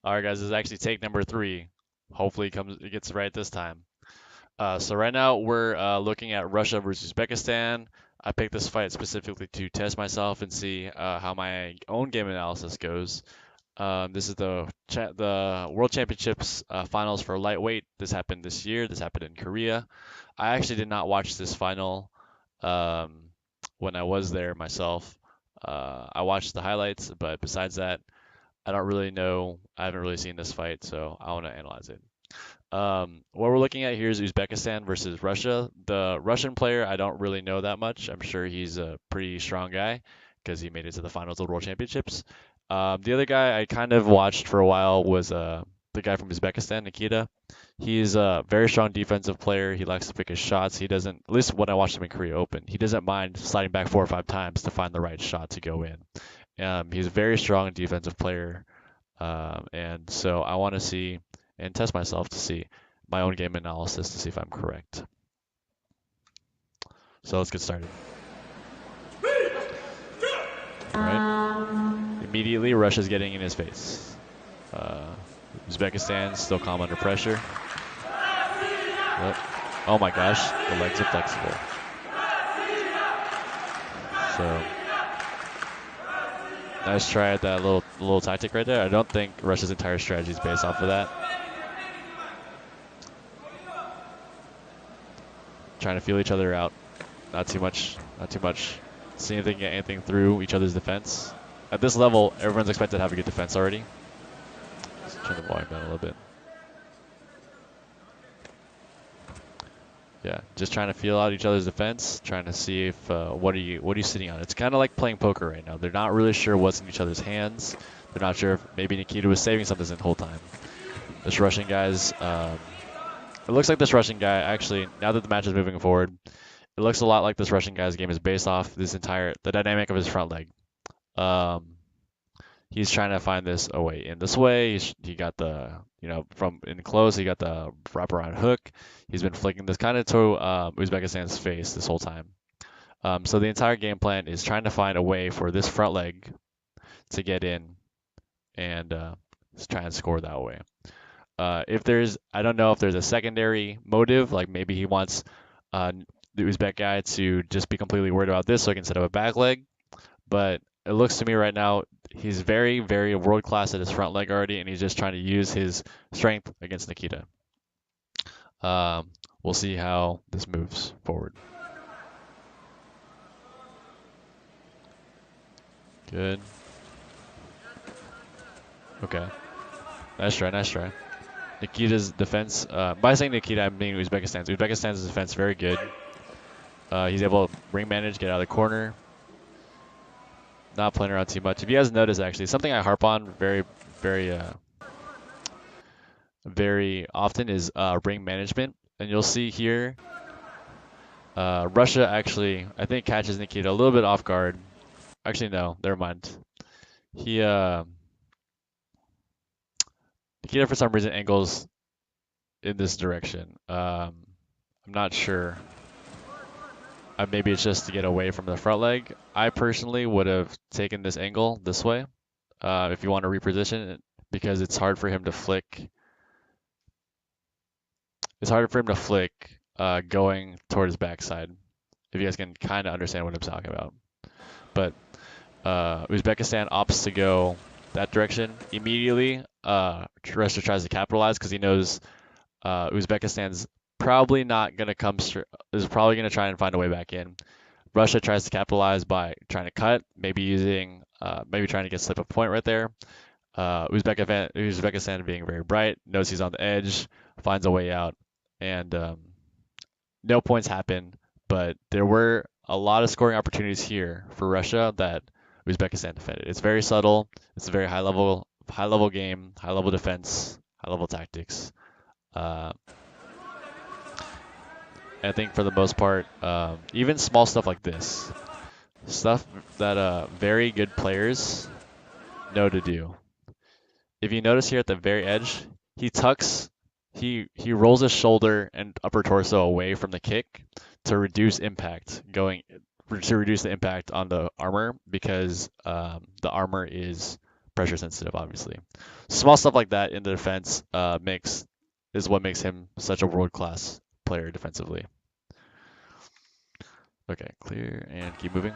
All right, guys, this is actually take number 3. Hopefully, it gets right this time. So right now we're looking at Russia versus Uzbekistan. I picked this fight specifically to test myself and see how my own game analysis goes. This is the World Championships finals for lightweight. This happened this year. This happened in Korea. I actually did not watch this final um, when I was there myself. I watched the highlights, but besides that, I don't really know. I haven't really seen this fight, so I want to analyze it. What we're looking at here is Uzbekistan versus Russia. The Russian player, I don't really know that much. I'm sure he's a pretty strong guy because he made it to the finals of the World Championships. The other guy I kind of watched for a while was the guy from Uzbekistan, Nikita. He's a very strong defensive player. He likes to pick his shots. He doesn't, at least when I watched him in Korea Open, he doesn't mind sliding back 4 or 5 times to find the right shot to go in. He's a very strong defensive player, and so I want to see and test myself to see my own game analysis to see if I'm correct. So let's get started. All right. Immediately, Russia's getting in his face. Uh, Uzbekistan's still calm under pressure. Yep. Oh my gosh, the legs are flexible. So nice try at that little tactic right there. I don't think Russia's entire strategy is based off of that. Trying to feel each other out. Not too much. Not too much. See if they can get anything through each other's defense. At this level, everyone's expected to have a good defense already. Let's turn the volume down a little bit. Yeah, just trying to feel out each other's defense, trying to see if what are you sitting on. It's kind of like playing poker right now. They're not really sure what's in each other's hands. They're not sure if maybe Nikita was saving something the whole time. This Russian guy's it looks like this Russian guy actually, now that the match is moving forward, it looks a lot like this Russian guy's game is based off the dynamic of his front leg. Um, he's trying to find this way in this way. He got the, from in close, he got the wraparound hook. He's been flicking this kind of to Uzbekistan's face this whole time. So the entire game plan is trying to find a way for this front leg to get in and try and score that way. I don't know if there's a secondary motive, like maybe he wants uh, the Uzbek guy to just be completely worried about this so he can set up a back leg. But it looks to me right now he's very, very world class at his front leg already, and he's just trying to use his strength against Nikita. We'll see how this moves forward. Good. Okay. Nice try, nice try. Nikita's defense, by saying Nikita, I'm meaning Uzbekistan's. Uzbekistan's defense very good. He's able to ring manage, get out of the corner. Not playing around too much. If you guys notice, actually, something I harp on very, very often is ring management. And you'll see here, Russia actually, I think, catches Nikita a little bit off guard. Actually, no, never mind. He, Nikita, for some reason, angles in this direction. I'm not sure. Maybe it's just to get away from the front leg. I personally would have taken this angle this way if you want to reposition it, because it's hard for him to flick. It's harder for him to flick going toward his backside, if you guys can kind of understand what I'm talking about. But Uzbekistan opts to go that direction immediately. Russia tries to capitalize because he knows Uzbekistan's probably not going to come is probably going to try and find a way back in. Russia tries to capitalize by trying to cut, maybe trying to get slip up point right there. Uzbekistan being very bright, knows he's on the edge, finds a way out, and no points happen. But there were a lot of scoring opportunities here for Russia that Uzbekistan defended. It's very subtle. It's a very high level game, high level defense, high level tactics. Uh, I think for the most part, even small stuff like this, stuff that very good players know to do. If you notice here at the very edge, he tucks, he rolls his shoulder and upper torso away from the kick to reduce the impact on the armor, because the armor is pressure sensitive, obviously. Small stuff like that in the defense is what makes him such a world-class player defensively. Okay, clear and keep moving.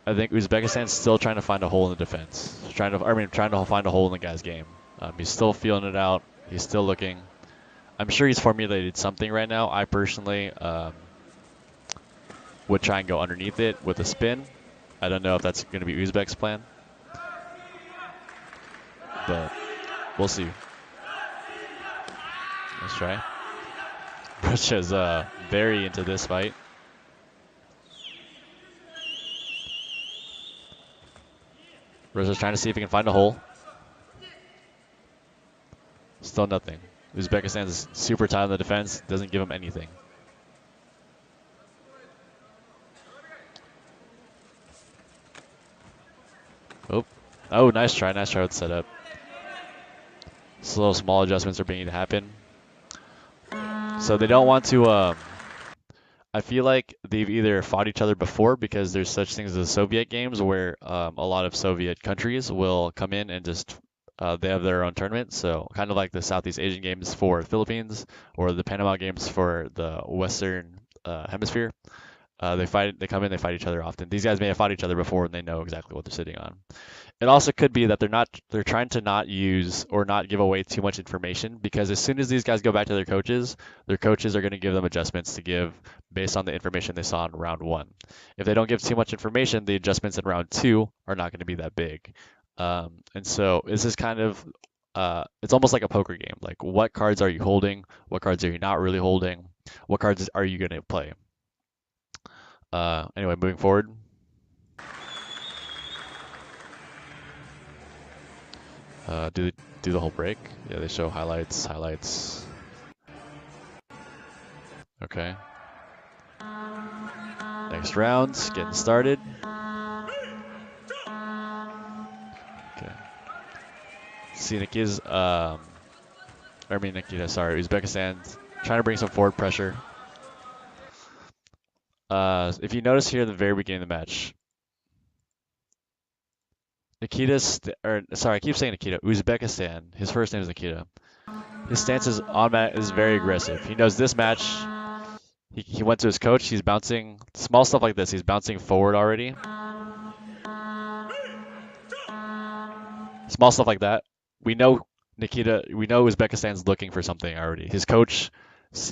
I think Uzbekistan's still trying to find a hole in the defense. Trying to find a hole in the guy's game. He's still feeling it out. He's still looking. I'm sure he's formulated something right now. I personally would try and go underneath it with a spin. I don't know if that's going to be Uzbek's plan, but we'll see. Let's try. Russia's very into this fight. Russia's trying to see if he can find a hole. Still nothing. Uzbekistan's super tight on the defense. Doesn't give him anything. Oh, nice try with the setup. Slow, small adjustments are beginning to happen. So they don't want to. I feel like they've either fought each other before because there's such things as Soviet games where a lot of Soviet countries will come in and just they have their own tournament. So kind of like the Southeast Asian games for the Philippines or the Panama games for the Western Hemisphere. They come in, they fight each other often. These guys may have fought each other before and they know exactly what they're sitting on. It also could be that they're trying to not use or not give away too much information because as soon as these guys go back to their coaches are going to give them adjustments to give based on the information they saw in round 1. If they don't give too much information, the adjustments in round 2 are not going to be that big. And so this is kind of, it's almost like a poker game. Like what cards are you holding? What cards are you not really holding? What cards are you going to play? Anyway, moving forward. Do the whole break? Yeah, they show highlights. Okay. Next round's getting started. Okay. See Uzbekistan's trying to bring some forward pressure. If you notice here at the very beginning of the match, I keep saying Nikita. Uzbekistan. His first name is Nikita. His stance is very aggressive. He knows this match. He went to his coach. He's bouncing small stuff like this. He's bouncing forward already. Small stuff like that. We know Uzbekistan's looking for something already. His coach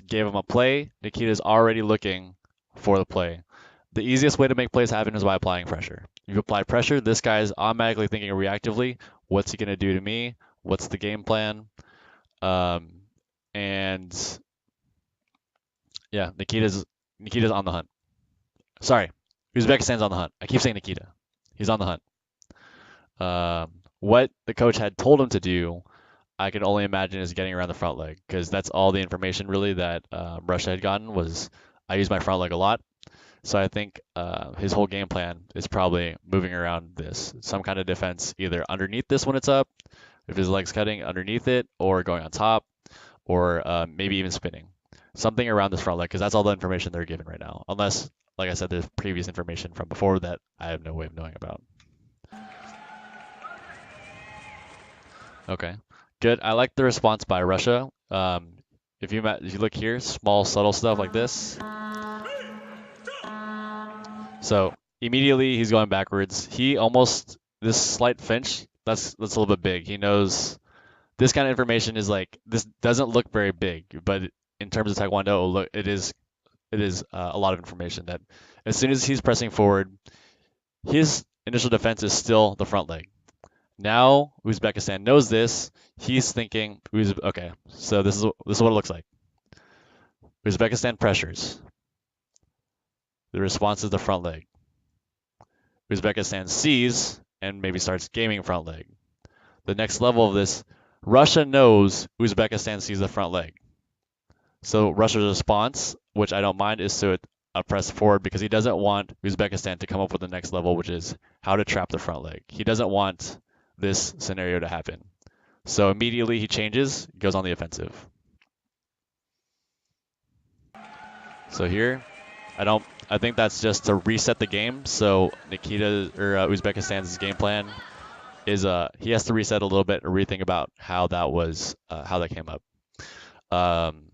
gave him a play. Nikita's already looking for the play. The easiest way to make plays happen is by applying pressure. If you apply pressure, this guy is automatically thinking reactively, what's he going to do to me? What's the game plan? And yeah, Nikita's on the hunt. Sorry, Uzbekistan's on the hunt. I keep saying Nikita. He's on the hunt. What the coach had told him to do, I can only imagine is getting around the front leg because that's all the information really that Russia had gotten was I use my front leg a lot. So I think his whole game plan is probably moving around this, some kind of defense, either underneath this when it's up, if his leg's cutting underneath it, or going on top, or maybe even spinning. Something around this front leg, because that's all the information they're given right now. Unless, like I said, there's previous information from before that I have no way of knowing about. Okay, good. I like the response by Russia. If you look here, small subtle stuff like this. So immediately he's going backwards. This slight flinch, that's a little bit big. He knows this kind of information is like, this doesn't look very big, but in terms of Taekwondo, it is a lot of information that as soon as he's pressing forward, his initial defense is still the front leg. Now Uzbekistan knows this. He's thinking, okay, so this is what it looks like. Uzbekistan pressures. The response is the front leg. Uzbekistan sees and maybe starts gaming front leg. The next level of this, Russia knows Uzbekistan sees the front leg. So Russia's response, which I don't mind, is to press forward because he doesn't want Uzbekistan to come up with the next level, which is how to trap the front leg. He doesn't want this scenario to happen. So immediately he changes, goes on the offensive. So here, I I think that's just to reset the game. So Nikita or Uzbekistan's game plan is he has to reset a little bit and rethink about how that came up. Um,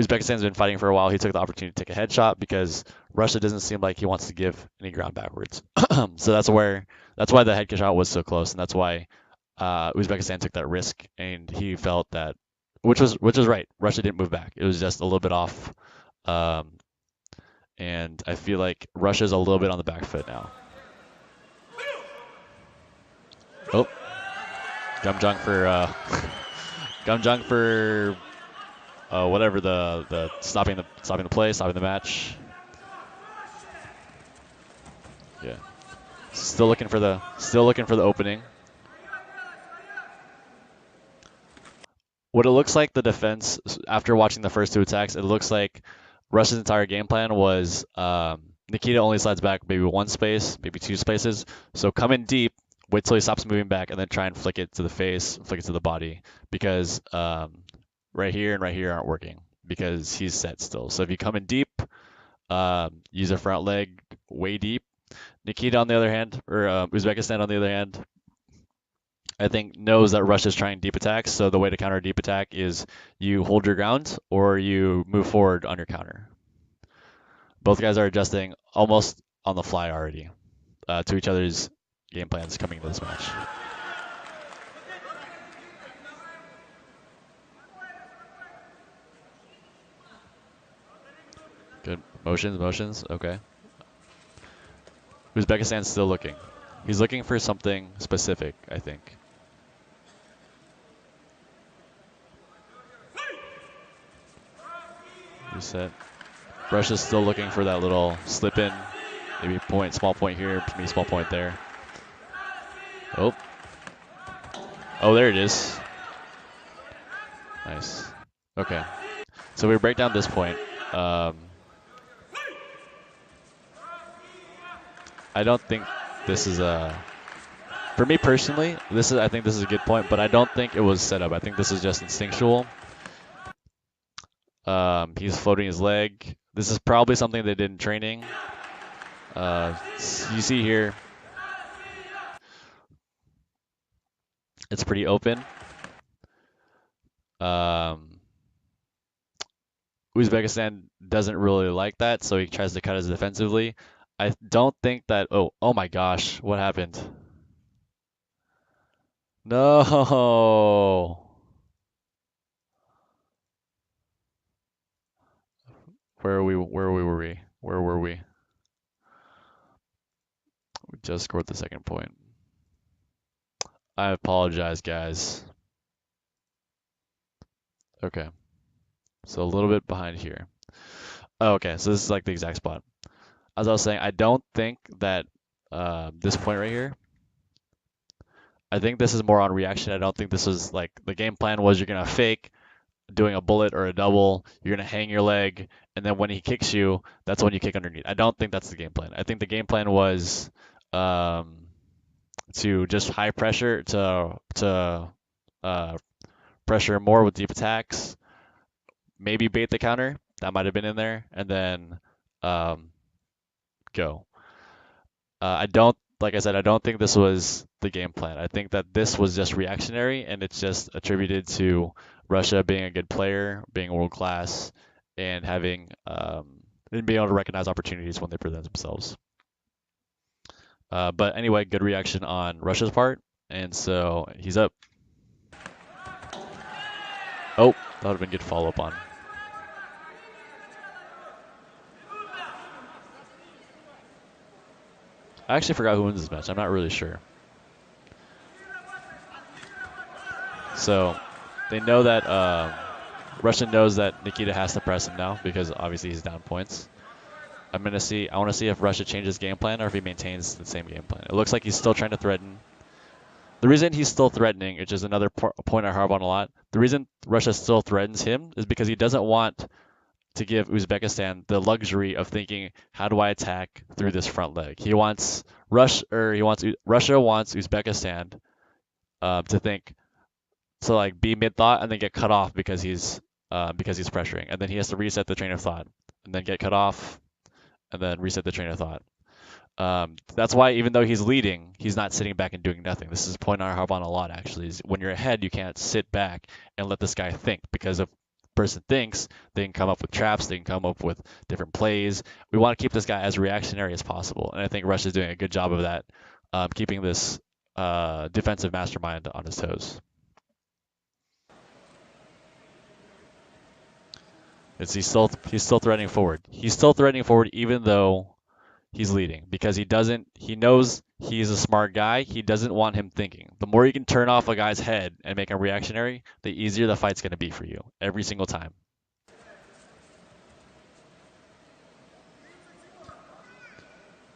Uzbekistan's been fighting for a while. He took the opportunity to take a headshot because Russia doesn't seem like he wants to give any ground backwards. So that's why the headshot was so close, and that's why Uzbekistan took that risk, and he felt that, which was right. Russia didn't move back. It was just a little bit off, um, and I feel like Russia's a little bit on the back foot now. Oh, Gumjung for Gumjung for whatever the stopping the play, stopping the match. Yeah, still looking for the opening. What it looks like the defense after watching the first two attacks, it looks like Russia's entire game plan was Nikita only slides back maybe one space, maybe two spaces. So come in deep, wait till he stops moving back, and then try and flick it to the face, flick it to the body, because right here and right here aren't working because he's set still. So if you come in deep, use a front leg way deep. Nikita on the other hand, or Uzbekistan on the other hand, I think knows that Russia's trying deep attacks. So the way to counter a deep attack is you hold your ground or you move forward on your counter. Both guys are adjusting almost on the fly already to each other's game plans coming into this match. Good. Motions. Okay. Uzbekistan's still looking. He's looking for something specific, I think. Reset. Russia's still looking for that little slip in. Maybe small point here, maybe small point there. Oh. Oh, there it is. Nice. Okay. So we break down this point. I don't think this is for me personally, I think this is a good point, but I don't think it was set up. I think this is just instinctual. He's floating his leg. This is probably something they did in training. You see here, it's pretty open. Uzbekistan doesn't really like that, so he tries to cut us defensively. I don't think that. Oh my gosh, what happened? No. Where were we? Where were we? We just scored the second point. I apologize, guys. Okay. So a little bit behind here. Oh, okay, so this is like the exact spot. As I was saying, I don't think that this point right here, I think this is more on reaction. I don't think this was like the game plan was you're going to fake doing a bullet or a double, you're going to hang your leg, and then when he kicks you, that's when you kick underneath. I don't think that's the game plan. I think the game plan was to just high pressure, to pressure more with deep attacks, maybe bait the counter. That might have been in there, and then go. Like I said, I don't think this was the game plan. I think that this was just reactionary, and it's just attributed to Russia being a good player, being world class, and having and being able to recognize opportunities when they present themselves. But anyway, good reaction on Russia's part, and so he's up. Oh, that would have been good follow up on. I actually forgot who wins this match. I'm not really sure. So they know that Russia knows that Nikita has to press him now because obviously he's down points. I want to see if Russia changes game plan or if he maintains the same game plan. It looks like he's still trying to threaten. The reason he's still threatening, which is another point I harp on a lot, the reason Russia still threatens him is because he doesn't want to give Uzbekistan the luxury of thinking, how do I attack through this front leg? Russia wants Uzbekistan to think, to like be mid thought and then get cut off because he's pressuring, and then he has to reset the train of thought and then get cut off, and then reset the train of thought. That's why even though he's leading, he's not sitting back and doing nothing. This is a point I harp on a lot, actually, is when you're ahead, you can't sit back and let this guy think, because if the person thinks, they can come up with traps, they can come up with different plays. We want to keep this guy as reactionary as possible, and I think Russia's doing a good job of that, keeping this defensive mastermind on his toes. He's still threatening forward. He's still threatening forward even though he's leading, because he knows he's a smart guy. He doesn't want him thinking. The more you can turn off a guy's head and make him reactionary, the easier the fight's going to be for you every single time.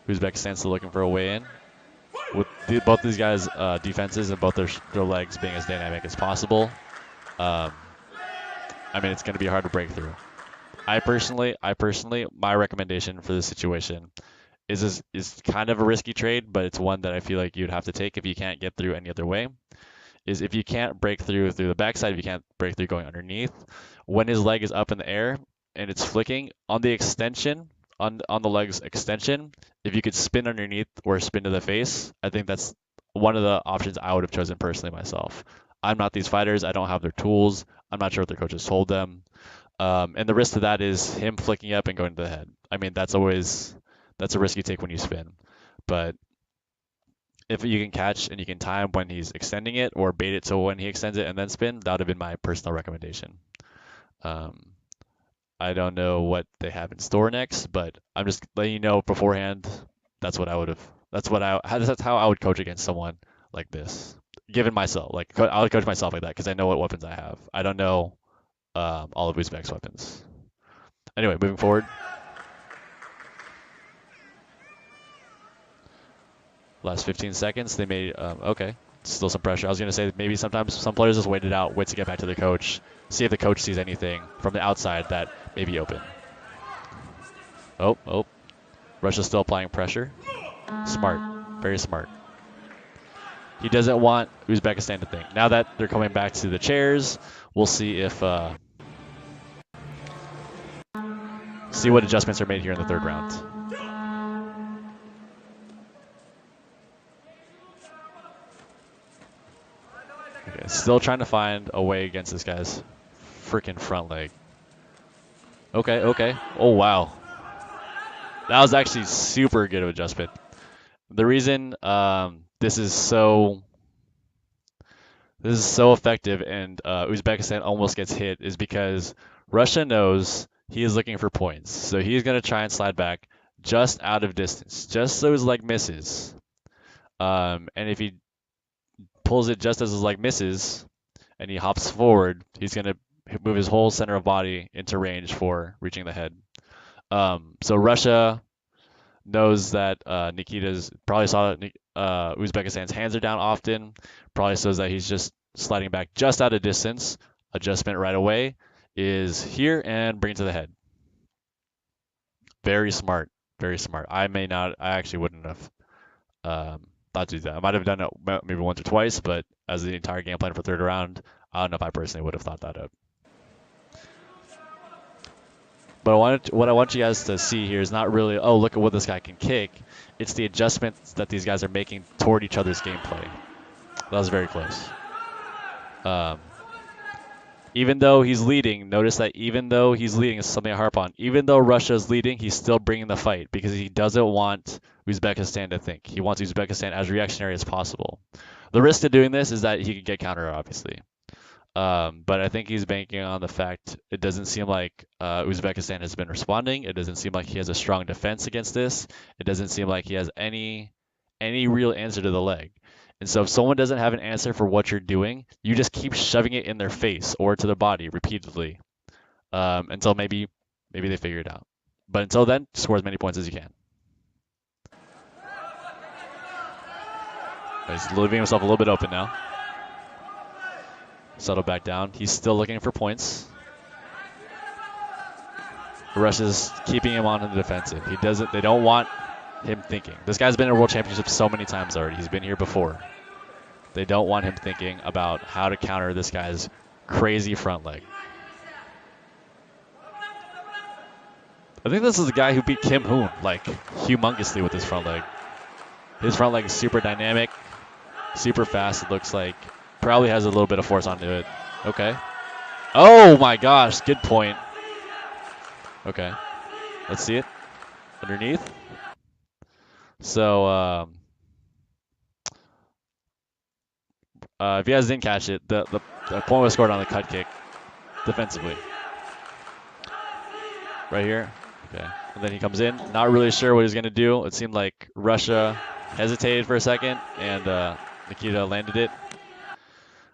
Uzbekistan still looking for a way in. With both these guys' defenses and both their legs being as dynamic as possible, I mean, it's going to be hard to break through. I personally, my recommendation for this situation is kind of a risky trade, but it's one that I feel like you'd have to take if you can't get through any other way. Is if you can't break through the backside, if you can't break through going underneath, when his leg is up in the air and it's flicking on the extension, on the leg's extension, if you could spin underneath or spin to the face, I think that's one of the options I would have chosen personally myself. I'm not these fighters. I don't have their tools. I'm not sure what their coaches told them. And the risk to that is him flicking up and going to the head. I mean, that's a risk you take when you spin. But if you can catch and you can time when he's extending it, or bait it to when he extends it and then spin, that would have been my personal recommendation. I don't know what they have in store next, but I'm just letting you know beforehand. That's what I would have. That's how I would coach against someone like this. Given myself, like I would coach myself like that because I know what weapons I have. I don't know all of Uzbek's weapons. Anyway, moving forward. Last 15 seconds, they made, okay, still some pressure. I was going to say maybe sometimes some players just waited out, wait to get back to the coach, see if the coach sees anything from the outside that may be open. Oh, Russia's still applying pressure. Smart, very smart. He doesn't want Uzbekistan to think. Now that they're coming back to the chairs, we'll see if, see what adjustments are made here in the third round. Okay, still trying to find a way against this guy's freaking front leg. Okay. Oh, wow. That was actually super good of adjustment. The reason this is so effective and Uzbekistan almost gets hit is because Russia knows he is looking for points. So he's going to try and slide back just out of distance, just so his leg misses. And if he pulls it just as his leg misses and he hops forward, he's going to move his whole center of body into range for reaching the head. So Russia knows that Nikita's probably saw that Uzbekistan's hands are down often, probably shows that he's just sliding back just out of distance. Adjustment right away is here and bring it to the head. Very smart, very smart. I actually wouldn't have thought to do that. I might have done it maybe once or twice, but as the entire game plan for third round, I don't know if I personally would have thought that up. But what I want you guys to see here is not really, oh, look at what this guy can kick. It's the adjustments that these guys are making toward each other's gameplay. That was very close. Even though he's leading, notice that even though he's leading, is something I harp on. Even though Russia is leading, he's still bringing the fight because he doesn't want Uzbekistan to think. He wants Uzbekistan as reactionary as possible. The risk to doing this is that he could get countered, obviously. But I think he's banking on the fact it doesn't seem like Uzbekistan has been responding. It doesn't seem like he has a strong defense against this. It doesn't seem like he has any real answer to the leg. And so if someone doesn't have an answer for what you're doing, you just keep shoving it in their face or to their body repeatedly until maybe they figure it out. But until then, score as many points as you can. He's leaving himself a little bit open now. Settle back down. He's still looking for points. Russia's keeping him on in the defensive. They don't want him thinking. This guy's been in a world championship so many times already. He's been here before. They don't want him thinking about how to counter this guy's crazy front leg. I think this is the guy who beat Kim Hoon, like, humongously with his front leg. His front leg is super dynamic, super fast, it looks like. Probably has a little bit of force onto it. Okay. Oh my gosh, good point. Okay. Let's see it. Underneath. So, if you guys didn't catch it, the point was scored on the cut kick defensively. Right here. Okay. And then he comes in, not really sure what he's going to do. It seemed like Russia hesitated for a second, and Nikita landed it.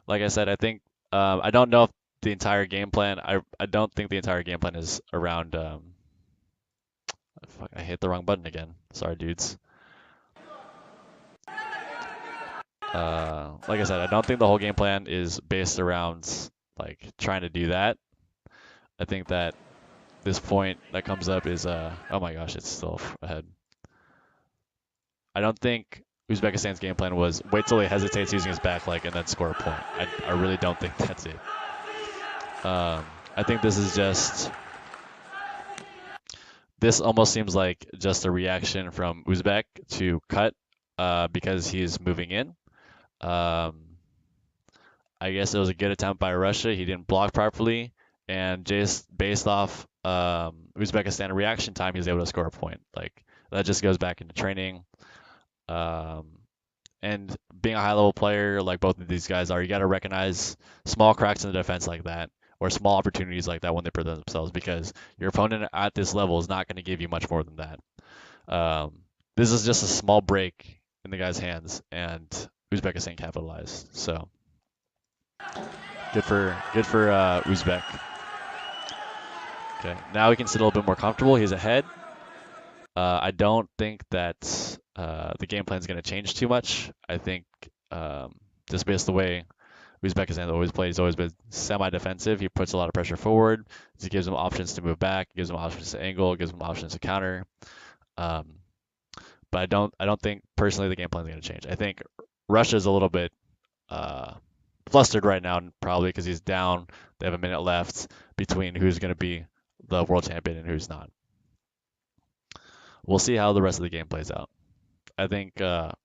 Like I said, I think I don't know if the entire game plan. I don't think the entire game plan is around. Fuck, I hit the wrong button again. Sorry, dudes. Like I said, I don't think the whole game plan is based around like trying to do that. I think that this point that comes up is oh my gosh, it's still ahead. I don't think Uzbekistan's game plan was wait till he hesitates using his back leg and then score a point. I really don't think that's it. I think this is just this almost seems like just a reaction from Uzbek to cut because he's moving in. I guess it was a good attempt by Russia. He didn't block properly, and just based off Uzbekistan reaction time, he was able to score a point. Like that just goes back into training. And being a high-level player like both of these guys are, you got to recognize small cracks in the defense like that or small opportunities like that when they present themselves because your opponent at this level is not going to give you much more than that. This is just a small break in the guy's hands, and Uzbekistan capitalized. So good for Uzbek. Okay, now he can sit a little bit more comfortable. He's ahead. I don't think that the game plan is going to change too much. I think just based the way Uzbekistan always plays, he's always been semi-defensive. He puts a lot of pressure forward. He gives them options to move back, gives them options to angle, gives them options to counter. But I don't think personally the game plan is going to change. I think Russia's a little bit flustered right now, probably because he's down. They have a minute left between who's going to be the world champion and who's not. We'll see how the rest of the game plays out. I think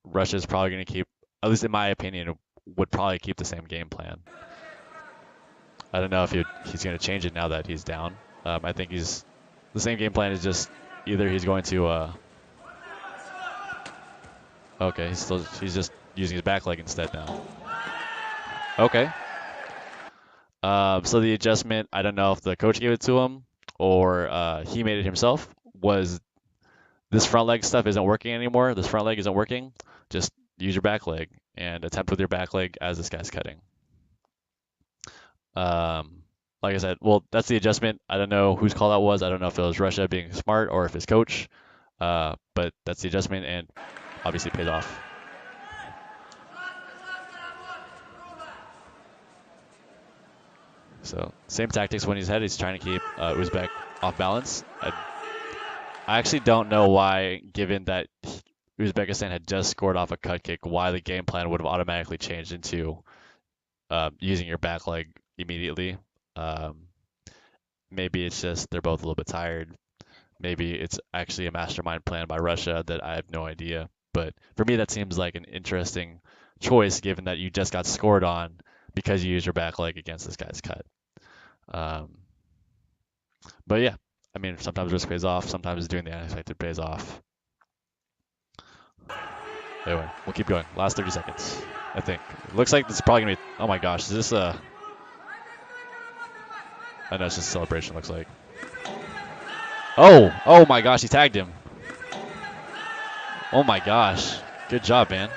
Russia's probably going to keep, at least in my opinion, would probably keep the same game plan. I don't know if he's going to change it now that he's down. I think the same game plan is just either he's going to okay, he's just using his back leg instead now. Okay. So the adjustment, I don't know if the coach gave it to him or he made it himself, was this front leg stuff isn't working anymore. This front leg isn't working. Just use your back leg and attempt with your back leg as this guy's cutting. Like I said, well, that's the adjustment. I don't know whose call that was. I don't know if it was Russia being smart or if his coach. But that's the adjustment and obviously pays off. So same tactics when he's ahead. He's trying to keep Uzbek off balance. I actually don't know why, given that Uzbekistan had just scored off a cut kick, why the game plan would have automatically changed into using your back leg immediately. Maybe it's just they're both a little bit tired. Maybe it's actually a mastermind plan by Russia that I have no idea. But for me, that seems like an interesting choice, given that you just got scored on because you used your back leg against this guy's cut. But yeah, I mean, sometimes risk pays off. Sometimes doing the unexpected pays off. Anyway, we'll keep going. Last 30 seconds, I think. It looks like this is probably going to be... Oh my gosh, is this a... I know it's just a celebration, looks like. Oh my gosh, he tagged him. Oh my gosh. Good job, man.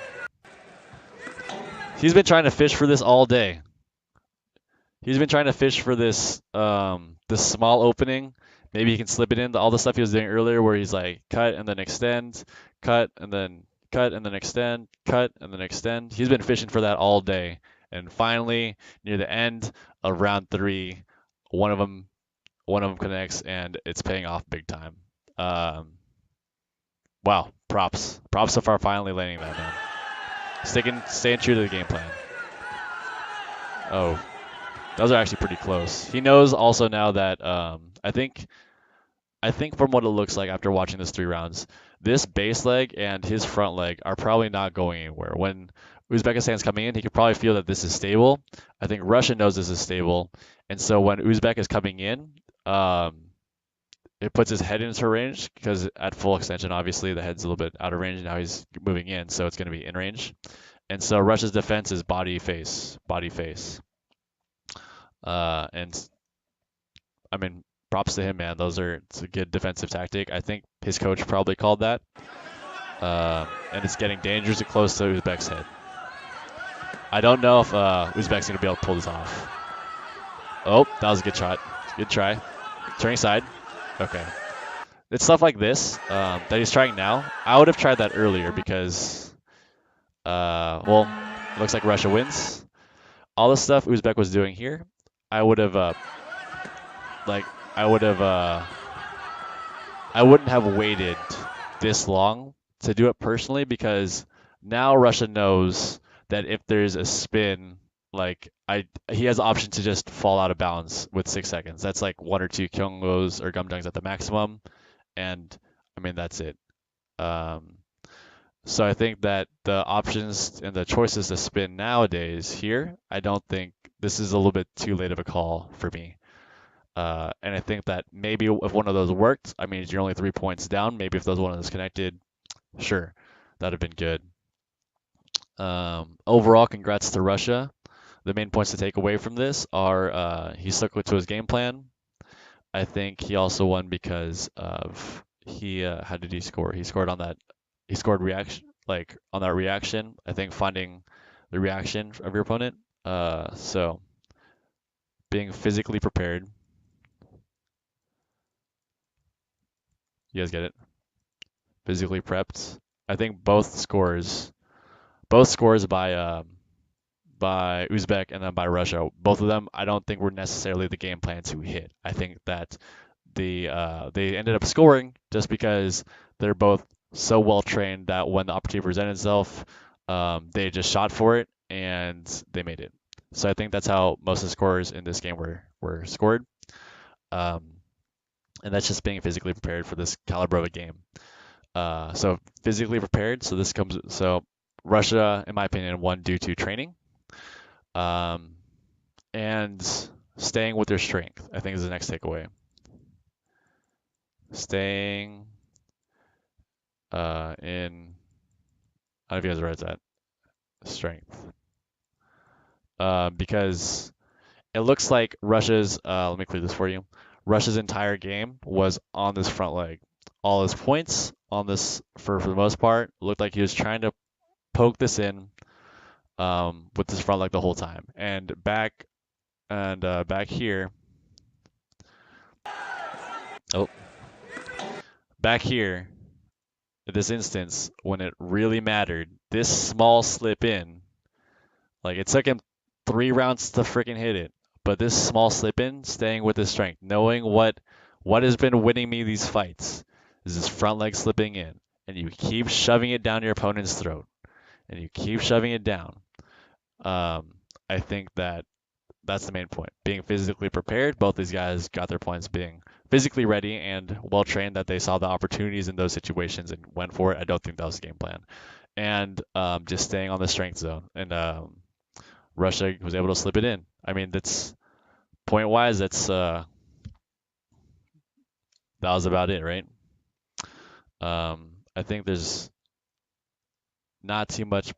He's been trying to fish for this all day. He's been trying to fish for this this small opening. Maybe he can slip it in. All the stuff he was doing earlier where he's like cut and then extend, cut and then cut and then extend, cut and then extend. He's been fishing for that all day. And finally, near the end of round 3, one of them connects and it's paying off big time. Wow, props so far, finally landing that, man. Staying true to the game plan. Oh, those are actually pretty close. He knows also now that I think I think from what it looks like after watching this 3 rounds, this base leg and his front leg are probably not going anywhere. When Uzbekistan's coming in, he could probably feel that this is stable. I think Russia knows this is stable, and so when Uzbek is coming in, um, it puts his head into range because at full extension, obviously the head's a little bit out of range. Now he's moving in, so it's going to be in range. And so Russia's defense is body face, body face. And I mean, props to him, man. It's a good defensive tactic. I think his coach probably called that. And it's getting dangerously close to Uzbek's head. I don't know if Uzbek's going to be able to pull this off. Oh, that was a good shot. Good try. Turning side. Okay. It's stuff like this that he's trying now. I would have tried that earlier because, well, it looks like Russia wins. All the stuff Uzbek was doing here, I would have, like, I would have, I wouldn't have waited this long to do it personally because now Russia knows that if there's a spin, like he has the option to just fall out of bounds with 6 seconds. That's like 1 or 2 kyongos or gumdungs at the maximum, and I mean that's it. Um, so I think that the options and the choices to spin nowadays here, I don't think this is a little bit too late of a call for me. And I think that maybe if one of those worked, I mean, you're only 3 points down. Maybe if those one was connected, sure, that'd have been good. Overall, congrats to Russia. The main points to take away from this are he stuck to his game plan. I think he also won because of how did he score? He scored on that. He scored reaction like on that reaction. I think finding the reaction of your opponent. So being physically prepared. You guys get it? Physically prepped. I think both scores by Uzbek and then by Russia, both of them, I don't think were necessarily the game plan to hit. I think that they ended up scoring just because they're both so well trained that when the opportunity presented itself, they just shot for it and they made it. So I think that's how most of the scores in this game were scored. Um, and that's just being physically prepared for this caliber of a game. So physically prepared. So Russia, in my opinion, won due to training, um, and staying with their strength. I think is the next takeaway. Staying in. I don't know if you guys read that strength, because it looks like Russia's. Let me clear this for you. Russia's entire game was on this front leg. All his points on this, for the most part, looked like he was trying to poke this in with this front leg the whole time. And back here, oh, back here, in this instance, when it really mattered, this small slip in, like it took him 3 rounds to freaking hit it, but this small slip in, staying with his strength, knowing what has been winning me these fights, is this front leg slipping in, and you keep shoving it down your opponent's throat, and you keep shoving it down. I think that's the main point. Being physically prepared, both these guys got their points being physically ready and well trained that they saw the opportunities in those situations and went for it. I don't think that was the game plan. And just staying on the strength zone. And Russia was able to slip it in. I mean, that's point wise, that was about it, right? I think there's not too much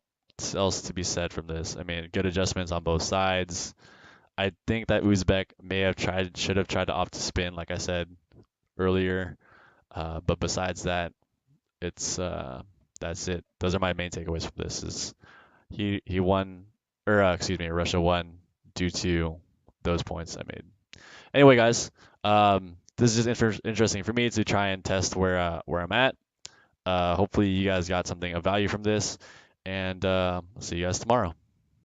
else to be said from this. I mean, good adjustments on both sides. I think that Uzbek should have tried to opt to spin, like I said earlier. But besides that, it's that's it. Those are my main takeaways from this. Is he won, or excuse me, Russia won due to those points I made. Anyway, guys, this is just interesting for me to try and test where I'm at. Hopefully, you guys got something of value from this, and I'll see you guys tomorrow.